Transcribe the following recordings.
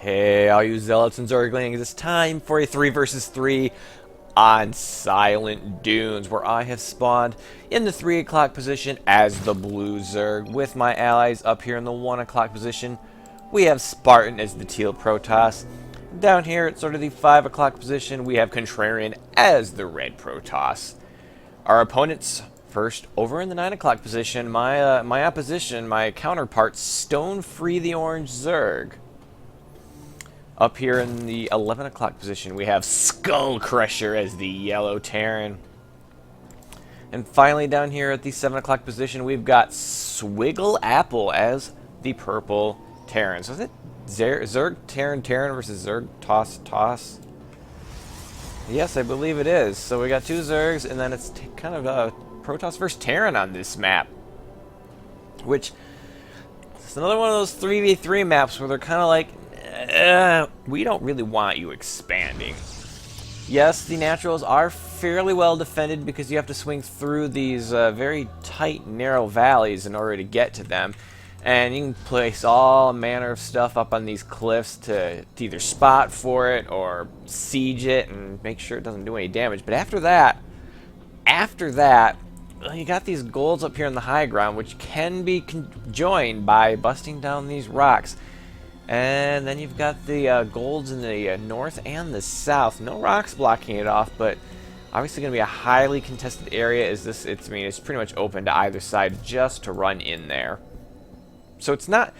Hey, all you zealots and zerglings, it's time for a 3 versus 3 on Silent Dunes, where I have spawned in the 3 o'clock position as the blue zerg, with my allies up here in the 1 o'clock position. We have Spartan as the teal Protoss. Down here at sort of the 5 o'clock position, we have Contrarian as the red Protoss. Our opponents, first, over in the 9 o'clock position, my opposition, my counterpart, Stone Free the Orange Zerg. Up here in the 11 o'clock position, we have Skull Crusher as the yellow Terran. And finally, down here at the 7 o'clock position, we've got Swiggle Apple as the purple Terran. So is it Zerg Terran versus Zerg Toss? Yes, I believe it is. So we got two Zergs, and then it's kind of a Protoss versus Terran on this map. Which is another one of those 3v3 maps where they're kind of like, we don't really want you expanding. Yes, the naturals are fairly well defended because you have to swing through these very tight, narrow valleys in order to get to them. And you can place all manner of stuff up on these cliffs to either spot for it or siege it and make sure it doesn't do any damage. But after that, you got these golds up here in the high ground, which can be joined by busting down these rocks. And then you've got the golds in the north and the south. No rocks blocking it off, but obviously going to be a highly contested area. It's pretty much open to either side just to run in there. So it's not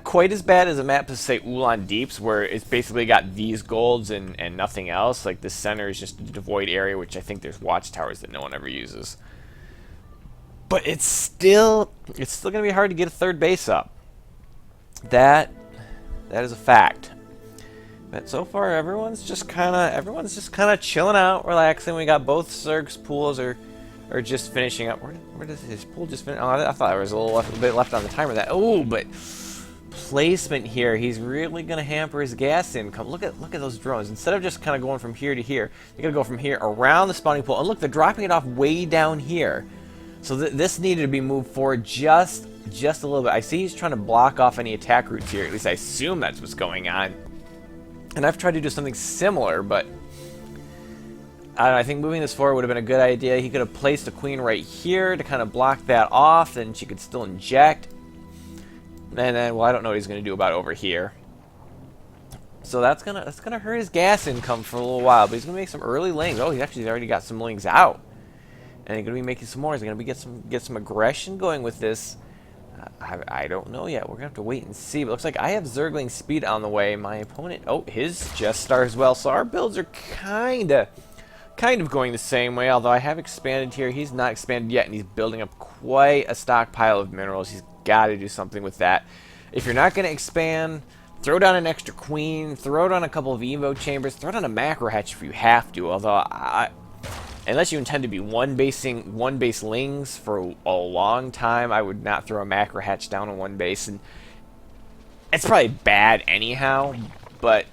quite as bad as a map to say Ulan Deeps, where it's basically got these golds and nothing else. Like the center is just a devoid area, which I think there's watchtowers that no one ever uses. But it's still going to be hard to get a third base up. That is a fact. But so far, everyone's just kind of chilling out, relaxing. We got both Zerg's pools are just finishing up. Where does his pool just finish? Oh, I thought there was a little bit left on the timer. But placement here. He's really gonna hamper his gas income. Look at those drones. Instead of just kind of going from here to here, you're gonna go from here around the spawning pool. And look, they're dropping it off way down here. So this needed to be moved forward just a little bit. I see he's trying to block off any attack routes here. At least I assume that's what's going on. And I've tried to do something similar, but I think moving this forward would have been a good idea. He could have placed a queen right here to kind of block that off, and she could still inject. And then, well, I don't know what he's going to do about over here. So that's gonna hurt his gas income for a little while. But he's going to make some early lings. Oh, he's already got some lings out, and he's going to be making some more. He's going to get some aggression going with this. I don't know yet. We're going to have to wait and see. But it looks like I have Zergling speed on the way. My opponent, oh, his Just Star as well. So our builds are kind of going the same way, although I have expanded here. He's not expanded yet, and he's building up quite a stockpile of minerals. He's got to do something with that. If you're not going to expand, throw down an extra queen, throw down a couple of evo chambers, throw down a macro hatch if you have to, although unless you intend to be one base lings for a long time, I would not throw a macro hatch down on one base. And it's probably bad anyhow, but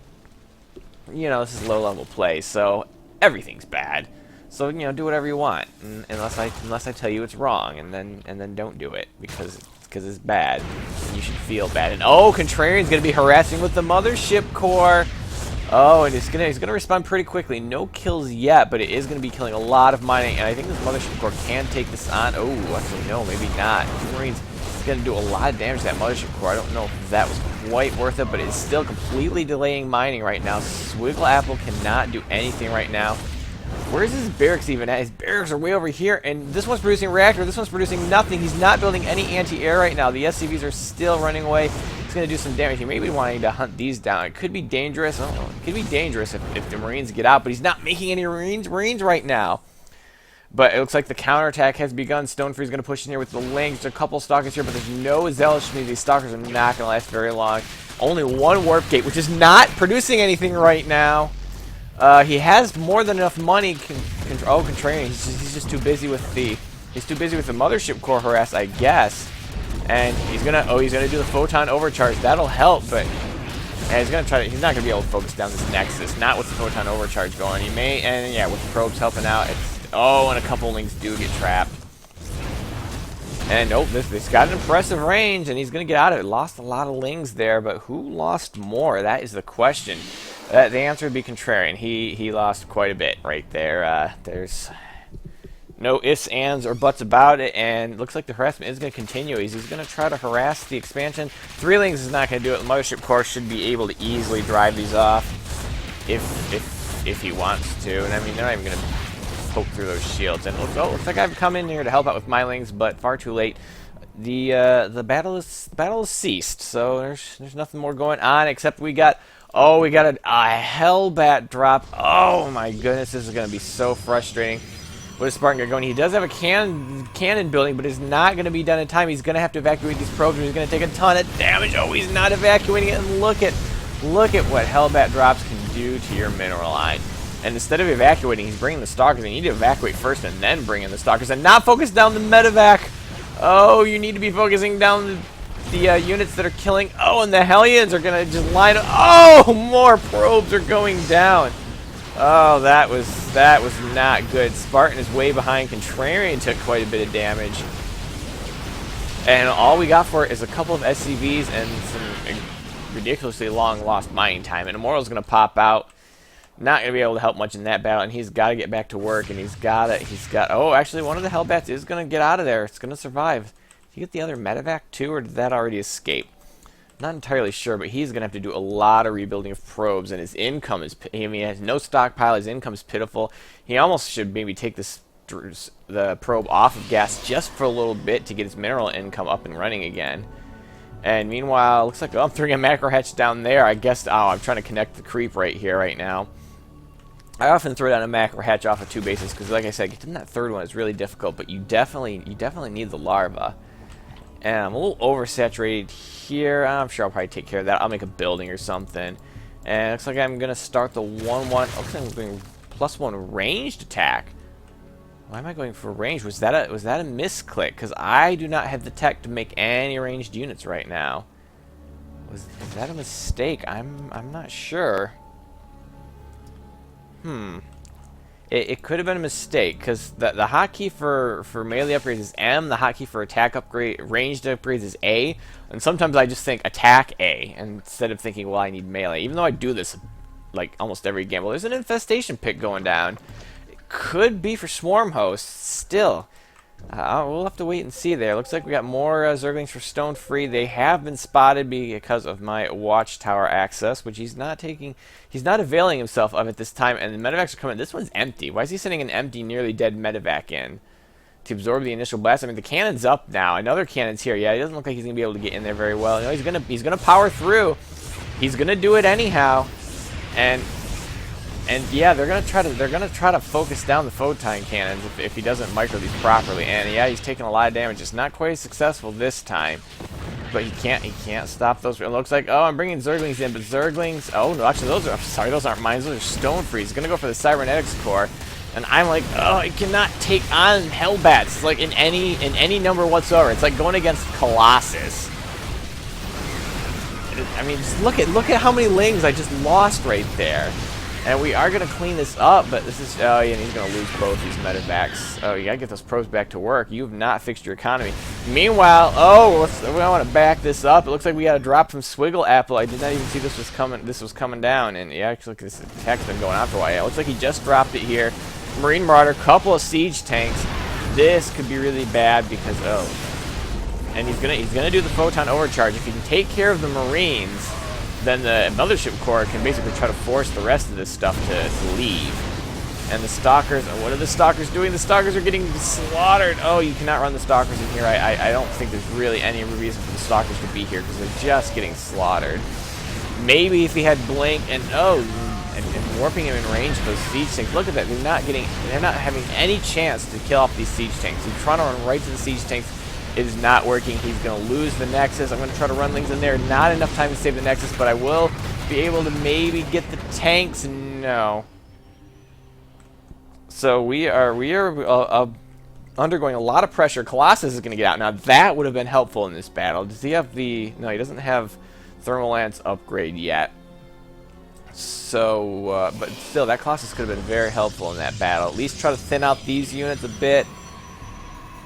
you know, this is low level play, so everything's bad. So, you know, do whatever you want, unless I tell you it's wrong, and then don't do it because it's bad. And you should feel bad. And oh, Contrarian's gonna be harassing with the mothership core. Oh, and he's gonna respond pretty quickly. No kills yet, but it is gonna be killing a lot of mining, and I think this mothership core can take this on. Oh, actually no, maybe not. Marines gonna do a lot of damage to that mothership core. I don't know if that was quite worth it, but it's still completely delaying mining right now. Swiggle Apple cannot do anything right now. Where's his barracks even at? His barracks are way over here, and this one's producing a reactor. This one's producing nothing. He's not building any anti-air right now. The SCVs are still running away. He's going to do some damage. He may be wanting to hunt these down. It could be dangerous. I don't know. It could be dangerous if the Marines get out, but he's not making any Marines right now. But it looks like the counterattack has begun. Stonefree's going to push in here with the lings. There's a couple stalkers here, but there's no zealous. These stalkers are not going to last very long. Only one warp gate, which is not producing anything right now. He has more than enough money. Oh, Contrarian. He's just too busy with the mothership core harass, I guess. And he's gonna do the photon overcharge. That'll help, but he's not gonna be able to focus down this nexus. Not with the photon overcharge going. He may, and yeah, with the probes helping out. And a couple lings do get trapped. And oh, this got an impressive range, and he's going to get out of it. Lost a lot of lings there, but who lost more? That is the question. The answer would be Contrarian. He lost quite a bit right there. There's no ifs, ands, or buts about it, and it looks like the harassment is going to continue. He's going to try to harass the expansion. 3 lings is not going to do it. The Mothership Core should be able to easily drive these off if he wants to. And I mean, they're not even going to poke through those shields. And looks like I've come in here to help out with my lings, but far too late. The battle is ceased. So there's nothing more going on except we got a Hellbat drop. Oh my goodness, this is going to be so frustrating. With a Spartan Gun going, he does have a cannon building, but it's not going to be done in time. He's going to have to evacuate these probes, and he's going to take a ton of damage. Oh, he's not evacuating it, and look at what Hellbat drops can do to your mineral line. And instead of evacuating, he's bringing the Stalkers. You need to evacuate first and then bring in the Stalkers, and not focus down the medevac. Oh, you need to be focusing down the units that are killing. Oh, and the Hellions are going to just line up. Oh, more probes are going down. Oh, that was not good. Spartan is way behind. Contrarian took quite a bit of damage. And all we got for it is a couple of SCVs and some ridiculously long lost mining time. And Immortal's going to pop out. Not going to be able to help much in that battle. And he's got to get back to work. And he's got... Oh, actually, one of the Hellbats is going to get out of there. It's going to survive. Did he get the other medevac too, or did that already escape? Not entirely sure, but he's going to have to do a lot of rebuilding of probes, and his income is... I mean, he has no stockpile, his income is pitiful. He almost should maybe take the probe off of gas just for a little bit to get his mineral income up and running again. And meanwhile, looks like I'm throwing a macro hatch down there. I guess... Oh, I'm trying to connect the creep right here, right now. I often throw down a macro hatch off of 2 bases, because like I said, getting that third one is really difficult, but you definitely need the larva. And I'm a little oversaturated here. I'm sure I'll probably take care of that. I'll make a building or something. And it looks like I'm going to start the 1-1. Looks like I'm doing +1 ranged attack. Why am I going for range? Was that a misclick? Because I do not have the tech to make any ranged units right now. Was that a mistake? I'm not sure. It could have been a mistake, because the hotkey for melee upgrades is M, the hotkey for attack upgrade, ranged upgrades is A, and sometimes I just think attack A, instead of thinking, well, I need melee. Even though I do this, like, almost every game. Well, there's an infestation pick going down. It could be for swarm hosts, still. We'll have to wait and see there. Looks like we got more Zerglings for Stone Free. They have been spotted because of my watchtower access, which he's not taking. He's not availing himself of it this time. And the medevacs are coming. This one's empty. Why is he sending an empty, nearly dead medevac in to absorb the initial blast? I mean, the cannon's up now. Another cannon's here. Yeah, he doesn't look like he's gonna be able to get in there very well. You know, he's gonna power through. He's gonna do it anyhow. And yeah, they're gonna try to focus down the photon cannons if he doesn't micro these properly. And yeah, he's taking a lot of damage. It's not quite as successful this time, but he can't stop those. It looks like, oh, I'm bringing Zerglings in, but Zerglings. Oh no, actually those aren't mines. Those are Stone Free. He's gonna go for the Cybernetics Core, and I'm like, oh, it cannot take on Hellbats like in any number whatsoever. It's like going against Colossus. I mean, just look at how many lings I just lost right there. And we are going to clean this up, but this is... Oh, yeah, and he's going to lose both these medevacs. Oh, you got to get those probes back to work. You have not fixed your economy. Meanwhile, we want to back this up. It looks like we got a drop from Swiggle Apple. I did not even see this was coming down. And yeah, actually, this attack's been going on for a while. Yeah, it looks like he just dropped it here. Marine Marauder, couple of siege tanks. This could be really bad because... Oh. And he's gonna do the photon overcharge. If he can take care of the Marines, then the Mothership Core can basically try to force the rest of this stuff to leave. And the Stalkers, what are the Stalkers doing? The Stalkers are getting slaughtered. Oh, you cannot run the Stalkers in here. I don't think there's really any reason for the Stalkers to be here because they're just getting slaughtered. Maybe if he had Blink and warping him in range of those siege tanks. Look at that. They're not having any chance to kill off these siege tanks. He's trying to run right to the siege tanks. It is not working. He's going to lose the Nexus. I'm going to try to run things in there. Not enough time to save the Nexus, but I will be able to maybe get the tanks. No. So we are undergoing a lot of pressure. Colossus is going to get out. Now, that would have been helpful in this battle. Does he have the... No, he doesn't have Thermal Lance upgrade yet. So, but still, that Colossus could have been very helpful in that battle. At least try to thin out these units a bit.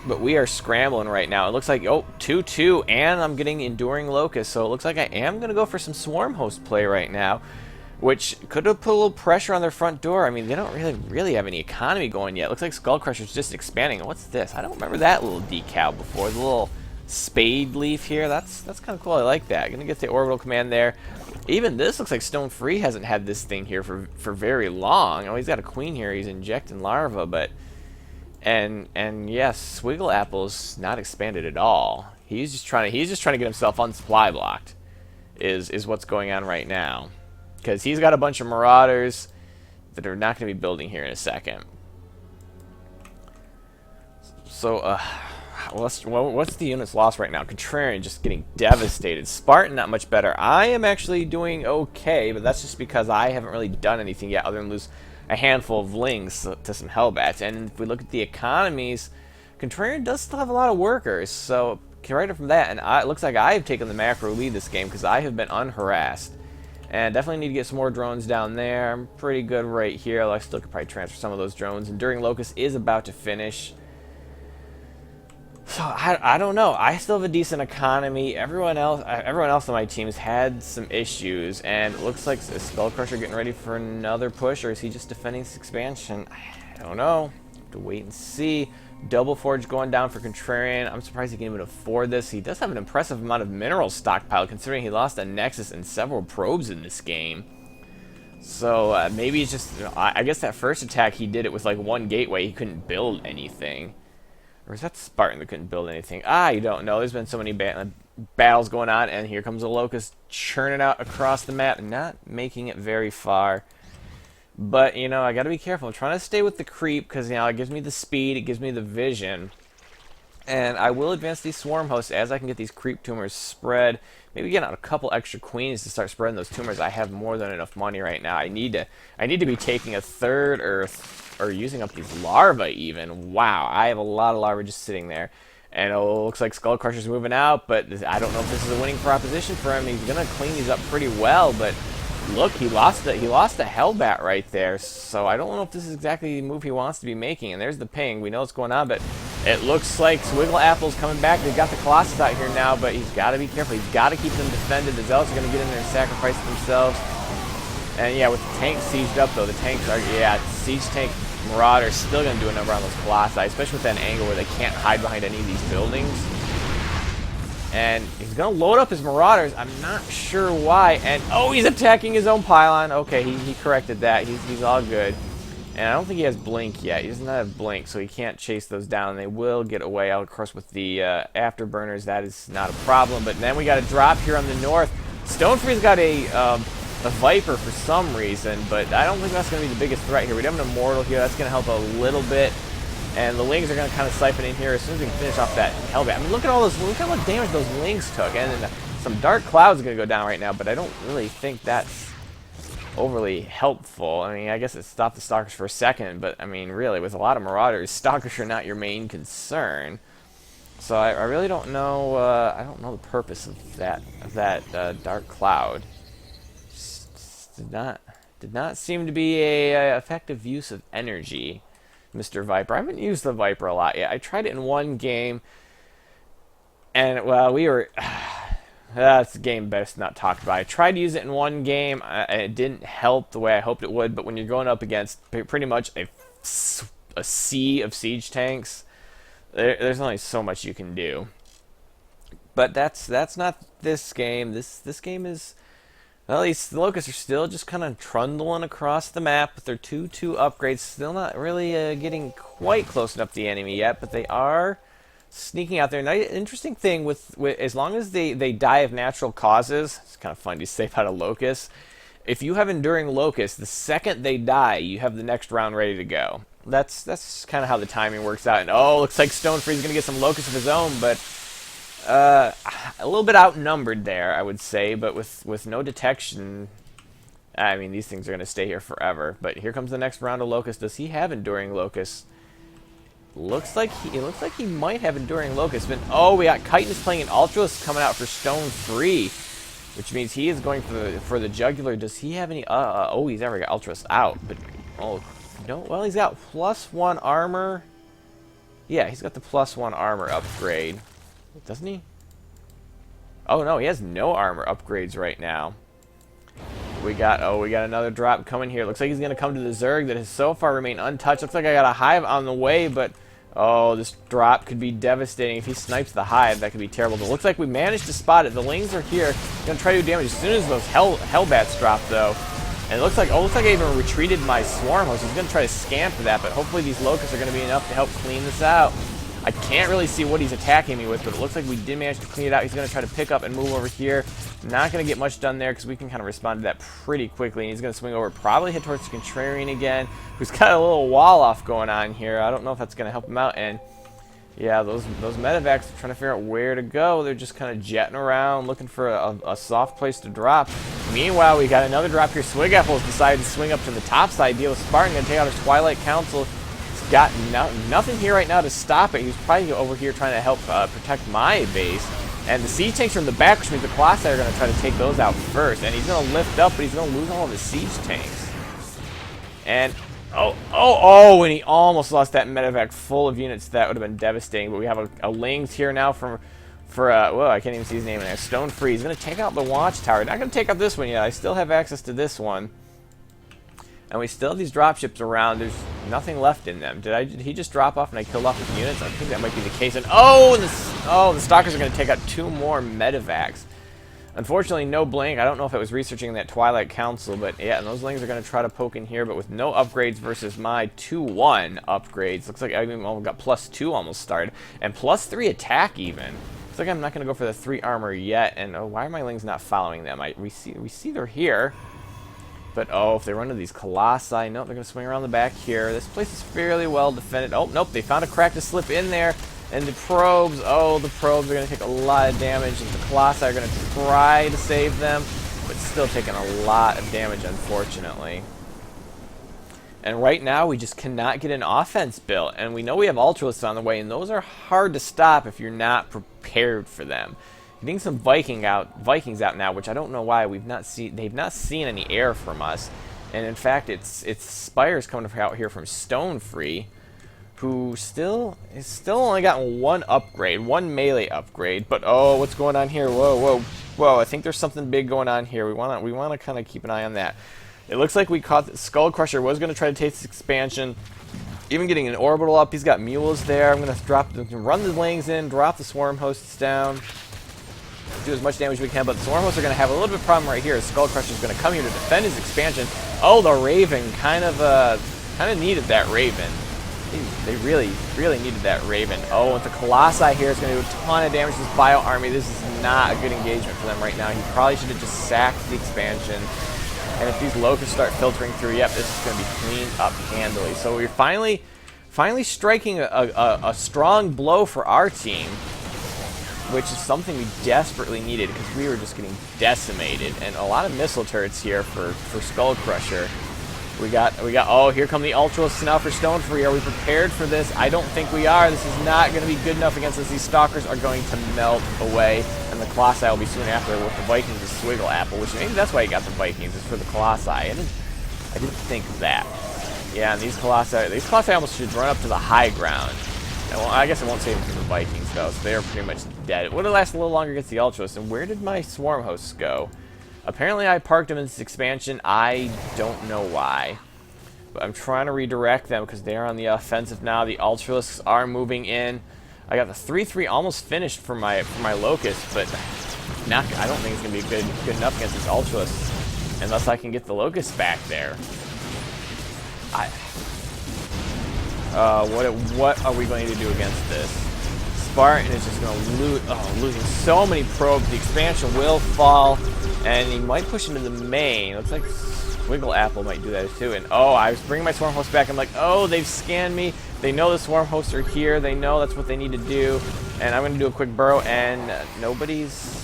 But we are scrambling right now. It looks like, oh, 2-2, and I'm getting Enduring Locust. So it looks like I am going to go for some Swarm Host play right now, which could have put a little pressure on their front door. I mean, they don't really have any economy going yet. It looks like Skull Crusher's just expanding. What's this? I don't remember that little decal before. The little spade leaf here. That's kind of cool. I like that. Gonna get the orbital command there. Even this looks like Stone Free hasn't had this thing here for very long. Oh, he's got a queen here. He's injecting larva, but and yes, Swiggle Apple's not expanded at all. He's just trying to get himself unsupply blocked. Is what's going on right now. Because he's got a bunch of Marauders that are not going to be building here in a second. So, what's the units lost right now? Contrarian just getting devastated. Spartan not much better. I am actually doing okay, but that's just because I haven't really done anything yet other than lose a handful of Lings to some Hellbats. And if we look at the economies, Contrarian does still have a lot of workers. So, right from that, and it looks like I have taken the macro lead this game because I have been unharassed. And definitely need to get some more drones down there. I'm pretty good right here. I still could probably transfer some of those drones. Enduring Locust is about to finish. So I don't know. I still have a decent economy. Everyone else on my team has had some issues, and it looks like is Skull Crusher getting ready for another push, or is he just defending this expansion? I don't know. Have to wait and see. Double Forge going down for Contrarian. I'm surprised he can even afford this. He does have an impressive amount of mineral stockpile, considering he lost a Nexus and several probes in this game. So maybe it's just, I guess that first attack he did it with like one gateway. He couldn't build anything. Or is that Spartan that couldn't build anything? You don't know. There's been so many battles going on, and here comes a Locust churning out across the map, not making it very far. But, you know, I gotta be careful. I'm trying to stay with the creep, because, you know, it gives me the speed, it gives me the vision. And I will advance these Swarm Hosts as I can get these creep tumors spread. Maybe get out a couple extra queens to start spreading those tumors. I have more than enough money right now. I need to be taking a third Earth, or using up these larvae even. Wow, I have a lot of larvae just sitting there. And it looks like Skull Crusher's moving out, but I don't know if this is a winning proposition for him. He's gonna clean these up pretty well, but look, he lost a Hellbat right there, so I don't know if this is exactly the move he wants to be making. And there's the ping. We know what's going on, but it looks like Swiggle Apple's coming back. They've got the Colossus out here now, but he's got to be careful. He's got to keep them defended. The Zealots are going to get in there and sacrifice themselves. And yeah, with the tanks sieged up, though, the tanks are, yeah, Siege Tank Marauder's still going to do a number on those Colossi, especially with that angle where they can't hide behind any of these buildings. And he's going to load up his Marauders. I'm not sure why. And, oh, he's attacking his own pylon. Okay, he corrected that. He's all good. And I don't think he has Blink yet. He does not have Blink, so he can't chase those down. They will get away. Of course, with the Afterburners, that is not a problem. But then we got a drop here on the north. Stonefree's got a Viper for some reason, but I don't think that's going to be the biggest threat here. We have an Immortal here. That's going to help a little bit. And the Lings are going to kind of siphon in here as soon as we can finish off that Hellbat. I mean, look at all those, look at what damage those Lings took. And then some Dark Clouds are going to go down right now, but I don't really think that's overly helpful. I mean, I guess it stopped the Stalkers for a second, but I mean, really, with a lot of Marauders, Stalkers are not your main concern. So I really don't know, I don't know the purpose of that Dark Cloud. Just did not seem to be a effective use of energy. Mr. Viper. I haven't used the Viper a lot yet. I tried it in one game, and, well, we were... that's a game best not talked about. I tried to use it in one game, and it didn't help the way I hoped it would, but when you're going up against pretty much a sea of siege tanks, there's only so much you can do. But that's not this game. This game is... Well, these Locusts are still just kind of trundling across the map with their 2-2 upgrades. Still not really getting quite close enough to the enemy yet, but they are sneaking out there. And the interesting thing with as long as they die of natural causes, it's kind of fun to say about a Locust. If you have Enduring Locust, the second they die, you have the next round ready to go. That's kind of how the timing works out. And oh, looks like Stonefree's going to get some Locusts of his own, but a little bit outnumbered there, I would say, but with no detection, I mean, these things are going to stay here forever. But here comes the next round of Locust. Does he have Enduring Locust? It looks like he might have Enduring Locust. But oh, we got Chitinous playing an Ultras coming out for Stone Free, which means he is going for the Jugular. Does he have any? Oh, he's never got Ultras out. But oh no, well, he's got +1 armor. Yeah, he's got the +1 armor upgrade. Doesn't he? Oh, no, he has no armor upgrades right now. We got another drop coming here. Looks like he's going to come to the Zerg that has so far remained untouched. Looks like I got a hive on the way, but oh, this drop could be devastating. If he snipes the hive, that could be terrible. But it looks like we managed to spot it. The lings are here. Going to try to do damage as soon as those Hellbats drop, though. And it looks like I even retreated my Swarm Host. He's going to try to scan for that, but hopefully these Locusts are going to be enough to help clean this out. I can't really see what he's attacking me with, but it looks like we did manage to clean it out. He's going to try to pick up and move over here. Not going to get much done there because we can kind of respond to that pretty quickly. And he's going to swing over, probably head towards the Contrarian again, who's got a little wall off going on here. I don't know if that's going to help him out. And yeah, those medevacs are trying to figure out where to go. They're just kind of jetting around, looking for a soft place to drop. Meanwhile, we got another drop here. Swigapple's decided to swing up to the top side. Deal with Spartan, going to take out his Twilight Council. He's got nothing here right now to stop it. He's probably over here trying to help protect my base. And the siege tanks are in the back, which means the Colossi are going to try to take those out first. And he's going to lift up, but he's going to lose all of his siege tanks. And and he almost lost that medevac full of units. That would have been devastating. But we have a Lings here now for well, I can't even see his name in there. Stone Free. He's going to take out the Watchtower. Not going to take out this one yet. I still have access to this one. And we still have these dropships around. There's nothing left in them. Did he just drop off and I killed off his units? I think that might be the case. And the Stalkers are going to take out 2 more medevacs. Unfortunately, no blink. I don't know if it was researching that Twilight Council, but yeah, and those Lings are going to try to poke in here, but with no upgrades versus my 2-1 upgrades. Looks like I even got +2 almost started, and +3 attack even. Looks like I'm not going to go for the 3 armor yet, and why are my Lings not following them? We see they're here. But, if they run into these Colossi, nope, they're going to swing around the back here. This place is fairly well defended. Oh, nope, they found a crack to slip in there. And the probes, the probes are going to take a lot of damage. And the Colossi are going to try to save them, but still taking a lot of damage, unfortunately. And right now, we just cannot get an offense built. And we know we have Ultralisks on the way, and those are hard to stop if you're not prepared for them. Getting some Vikings out now, which I don't know why they've not seen any air from us, and in fact, it's Spires coming out here from Stone Free, who still only gotten 1 upgrade, 1 melee upgrade. But what's going on here? Whoa! I think there's something big going on here. We wanna kind of keep an eye on that. It looks like we caught the Skull Crusher was going to try to take this expansion. Even getting an orbital up. He's got mules there. I'm going to run the Lings in, drop the Swarm Hosts down. Do as much damage as we can, but the Swarm Hosts are going to have a little bit of problem right here. Skull Crusher is going to come here to defend his expansion. The Raven kind of needed that Raven. They really needed that Raven. With the Colossi here, it's going to do a ton of damage to this Bio Army. This is not a good engagement for them right now. He probably should have just sacked the expansion. And if these Locusts start filtering through, yep, this is going to be cleaned up handily. So we're finally striking a strong blow for our team, which is something we desperately needed because we were just getting decimated. And a lot of missile turrets here for Skull Crusher. We got here come the Ultralisks now for Stone Free. Are we prepared for this? I don't think we are. This is not going to be good enough against us. These Stalkers are going to melt away, and the Colossi will be soon after with the Vikings of Swiggle Apple, which maybe that's why he got the Vikings, is for the Colossi. I didn't think of that. Yeah, and these Colossi almost should run up to the high ground. And, well, I guess I won't save them for the Vikings, though, so they're pretty much dead. It would have lasted a little longer against the Ultralisks. And where did my Swarm Hosts go? Apparently I parked them in this expansion. I don't know why. But I'm trying to redirect them because they're on the offensive now. The Ultralisks are moving in. I got the 3-3 almost finished for my Locust, but I don't think it's going to be good enough against this Ultralisks unless I can get the Locusts back there. What are we going to do against this? Spartan is just going to losing so many probes. The expansion will fall, and he might push into the main. Looks like Swiggle Apple might do that too. And I was bringing my Swarm Hosts back. I'm like, they've scanned me. They know the Swarm Hosts are here. They know that's what they need to do. And I'm going to do a quick burrow, and nobody's...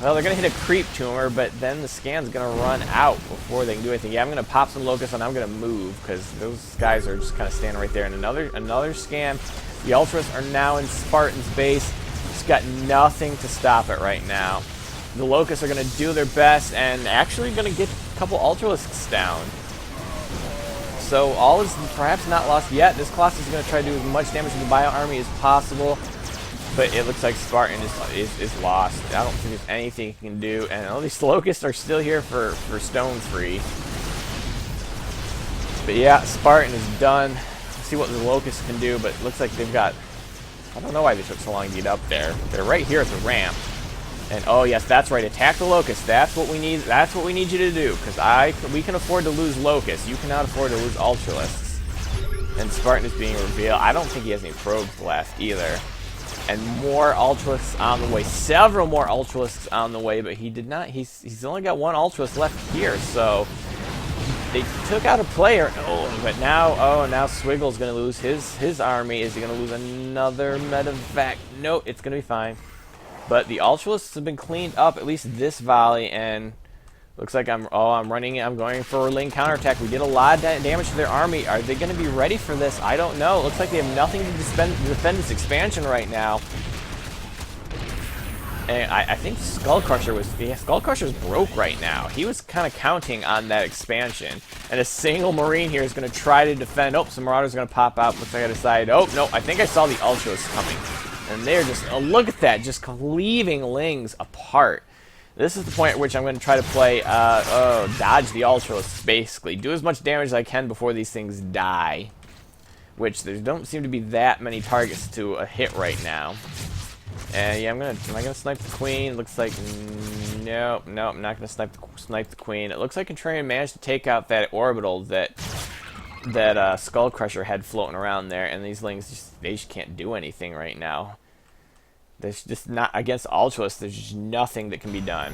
Well, they're going to hit a creep tumor, but then the scan's going to run out before they can do anything. Yeah, I'm going to pop some Locusts, and I'm going to move, because those guys are just kind of standing right there. And another scan. The Ultras are now in Spartan's base. Just got nothing to stop it right now. The Locusts are going to do their best, and actually going to get a couple Ultralisks down. so all is perhaps not lost yet. This Colossus is going to try to do as much damage to the Bio Army as possible, but it looks like Spartan is lost. I don't think there's anything he can do, and all these Locusts are still here for stone free. But yeah, Spartan is done. Let's see what the Locusts can do, but it looks like they've got... I don't know why they took so long to get up there. They're right here at the ramp. And oh yes, that's right. Attack the Locust. That's what we need. That's what we need you to do. Because we can afford to lose Locusts. You cannot afford to lose Ultralisks. And Spartan is being revealed. I don't think he has any probes left either. And more Ultralisks on the way. Several more Ultralisks on the way, but he did not. He's only got one Ultralisk left here. So they took out a player. Oh, but now now Swiggle's going to lose his army. Is he going to lose another medevac? No, it's going to be fine. But the Ultralisks have been cleaned up, at least this volley, and looks like I'm going for a lane counterattack. We did a lot of damage to their army. Are they going to be ready for this? I don't know. It looks like they have nothing to defend this expansion right now. And I think Skullcrusher's broke right now. He was kind of counting on that expansion. And a single Marine here is going to try to defend. Oh, some Marauders are going to pop out. Looks like I decide. Oh, no, I think I saw the Ultras coming. And they're just, oh, look at that, just cleaving Lings apart. This is the point at which I'm going to try to play, dodge the Ultralisks, basically. Do as much damage as I can before these things die. Which, there don't seem to be that many targets to hit right now. And yeah, am I going to snipe the Queen? Looks like, no, I'm not going to snipe the Queen. It looks like Contrarian managed to take out that orbital that Skullcrusher had floating around there, and these Lings, they just can't do anything right now. There's just not, against Ultralisks, there's just nothing that can be done.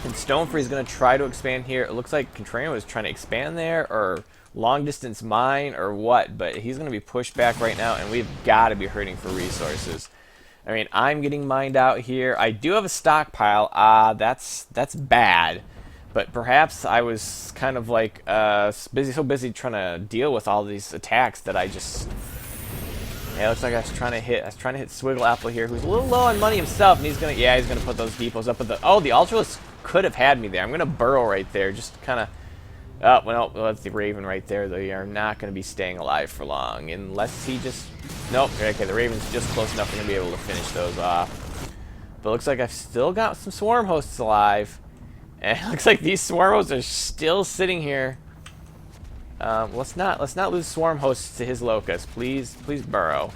And Stonefree is going to try to expand here. It looks like Contrarian was trying to expand there, or long distance mine, or what, but he's going to be pushed back right now, and we've got to be hurting for resources. I mean, I'm getting mined out here. I do have a stockpile. That's bad. But perhaps I was kind of like so busy trying to deal with all these attacks that I just... Yeah, it looks like I was trying to hit Swiggle Apple here, who's a little low on money himself, and he's gonna put those depots up at the... Oh, the Ultralisks could have had me there. I'm gonna burrow right there, just kind of... Oh, well, that's the Raven right there. They are not gonna be staying alive for long, unless he just... Nope. Okay, the Raven's just close enough. We're gonna be able to finish those off. But it looks like I've still got some Swarm Hosts alive. And it looks like these Swarm Hosts are still sitting here. Let's not lose Swarm Hosts to his Locust. Please burrow.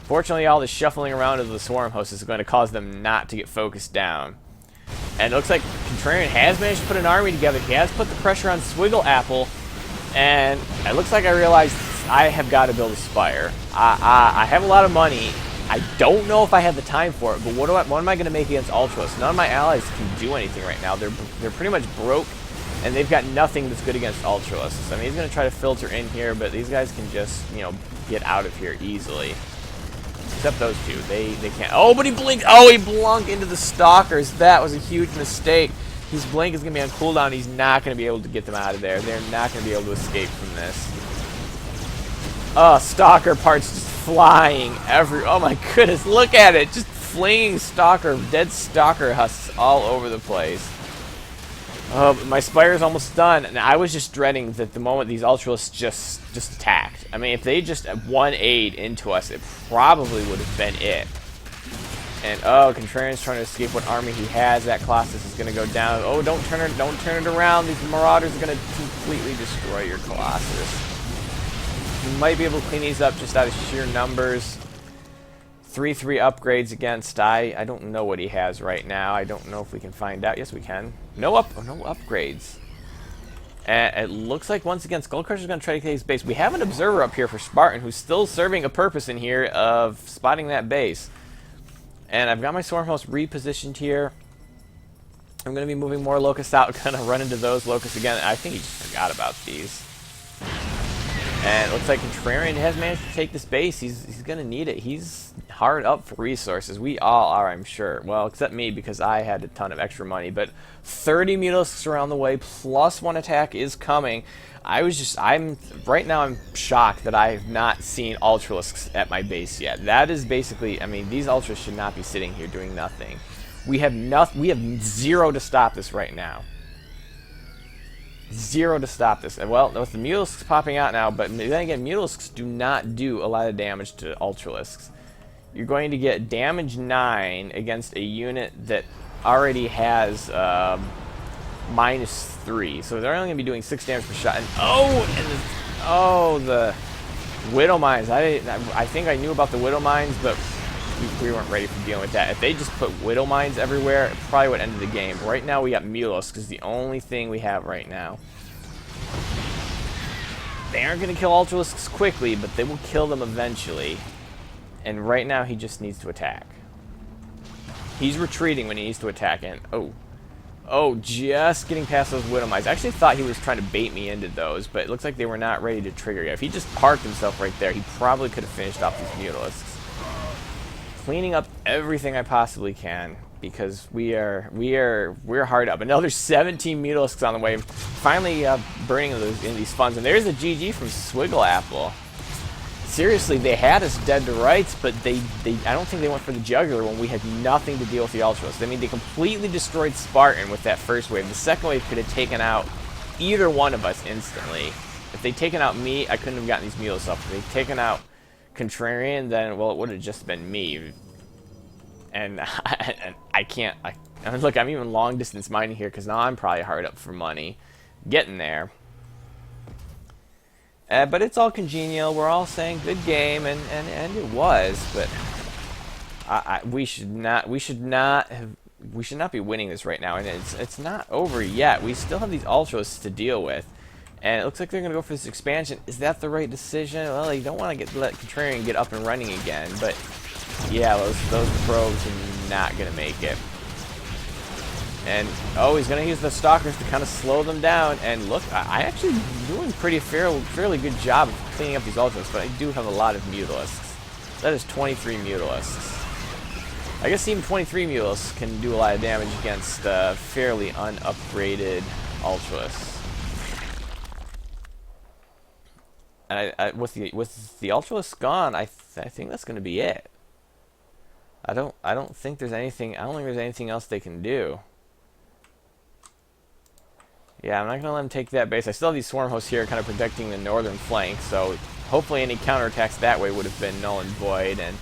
Fortunately, all the shuffling around of the Swarm Hosts is going to cause them not to get focused down. And it looks like Contrarian has managed to put an army together. He has put the pressure on Swiggle Apple. And it looks like I realized I have got to build a Spire. I have a lot of money. I don't know if I have the time for it, but what am I going to make against Ultras? None of my allies can do anything right now. They're pretty much broke, and they've got nothing that's good against Ultras. I mean, he's going to try to filter in here, but these guys can just, get out of here easily. Except those two. They can't. Oh, but he blinked. Oh, he blunked into the Stalkers. That was a huge mistake. His blink is going to be on cooldown. He's not going to be able to get them out of there. They're not going to be able to escape from this. Oh, Stalker parts just flying oh my goodness, look at it, just flinging dead Stalker husks all over the place. Oh, but my Spire's almost done, and I was just dreading that the moment these Ultralisks just attacked. I mean, if they just one aid into us, it probably would have been it. And oh, Contrarian's trying to escape what army he has. That Colossus is going to go down. Oh, don't turn it around. These Marauders are going to completely destroy your Colossus. You might be able to clean these up just out of sheer numbers. 3/3 upgrades against I don't know what he has right now. I don't know if we can find out. Yes, we can. No upgrades. And it looks like once again Skullcrusher is going to try to take his base. We have an observer up here for Spartan who's still serving a purpose in here of spotting that base. And I've got my Swarm Host repositioned here. I'm going to be moving more Locusts out, kind of run into those Locusts again. I think he just forgot about these. And it looks like Contrarian has managed to take this base. He's going to need it. He's hard up for resources. We all are, I'm sure. Well, except me, because I had a ton of extra money. But 30 Mutalisks around the way, plus one attack is coming. Right now I'm shocked that I have not seen Ultralisks at my base yet. That is basically, I mean, these Ultras should not be sitting here doing nothing. We have zero to stop this right now. Zero to stop this. And well, with the Mutalisks popping out now, but then again, Mutalisks do not do a lot of damage to Ultralisks. You're going to get damage 9 against a unit that already has -3. So they're only going to be doing 6 damage per shot. And the Widow Mines. I think I knew about the Widow Mines, but we weren't ready for dealing with that. If they just put Widow Mines everywhere, it probably would end the game. Right now we got Mutalisks, because the only thing we have right now. They aren't going to kill Ultralisks quickly, but they will kill them eventually. And right now he just needs to attack. He's retreating when he needs to attack. And just getting past those Widow Mines. I actually thought he was trying to bait me into those, but it looks like they were not ready to trigger yet. If he just parked himself right there, he probably could have finished off these Mutalisks. Cleaning up everything I possibly can, because we're hard up. Another 17 Mutalisks on the way. Finally burning in these funds. And there's a GG from Swiggle Apple. Seriously, they had us dead to rights, but I don't think they went for the jugular when we had nothing to deal with the Ultralists. I mean, they completely destroyed Spartan with that first wave. The second wave could have taken out either one of us instantly. If they'd taken out me, I couldn't have gotten these Mutalisks up. If they'd taken out Contrarian, then, well, it would have just been me. And I can't. Look, I'm even long distance mining here because now I'm probably hard up for money. Getting there. But it's all congenial. We're all saying good game, and it was. But we should not be winning this right now. And it's not over yet. We still have these Ultras to deal with. And it looks like they're going to go for this expansion. Is that the right decision? Well, you don't want to let Contrarian get up and running again. But yeah, those probes are not going to make it. And he's going to use the Stalkers to kind of slow them down. And look, I actually doing fairly good job of cleaning up these Ultras, but I do have a lot of Mutalisks. That is 23 Mutalisks. I guess even 23 Mutalisks can do a lot of damage against fairly unupgraded Ultras. And with the Ultralisk gone, I think that's going to be it. I don't think there's anything else they can do. Yeah, I'm not going to let them take that base. I still have these Swarm Hosts here kind of protecting the northern flank, so hopefully any counterattacks that way would have been null and void, and,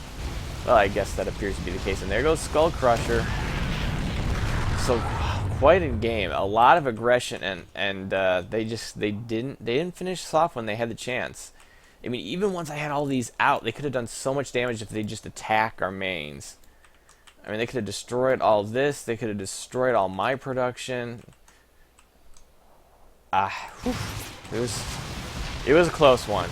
well, I guess that appears to be the case. And there goes Skull Crusher. So, quite a game. A lot of aggression, and they didn't finish us off when they had the chance. I mean, even once I had all these out, they could have done so much damage if they just attack our mains. I mean, they could have destroyed all this. They could have destroyed all my production. It was a close one.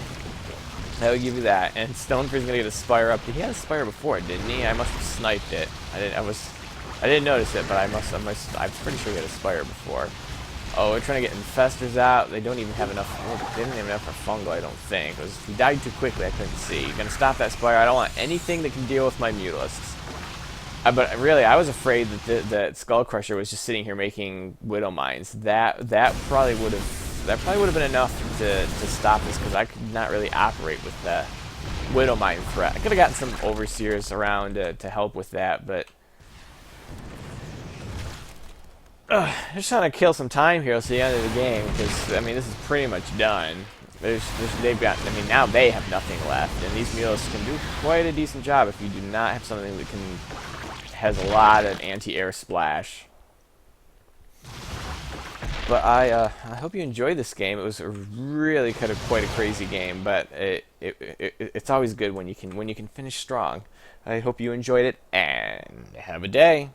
I will give you that. And Stonefree's gonna get a Spire up. He had a Spire before, didn't he? I must have sniped it. I didn't notice it, but I'm pretty sure he had a Spire before. Oh, we're trying to get Infestors out. They don't even have enough. They didn't have enough for Fungal, I don't think. He died too quickly. I couldn't see. You're gonna stop that Spire. I don't want anything that can deal with my Mutalisks. But really, I was afraid that Skull Crusher was just sitting here making Widow Mines. That probably would have been enough to stop this, because I could not really operate with the Widow Mine threat. I could have gotten some Overseers around to help with that, but just trying to kill some time here till the end of the game, because I mean this is pretty much done. Now they have nothing left, and these Mutalisks can do quite a decent job if you do not have something that has a lot of anti-air splash. But I hope you enjoyed this game. It was really kind of quite a crazy game, but it's always good when you can finish strong. I hope you enjoyed it, and have a day.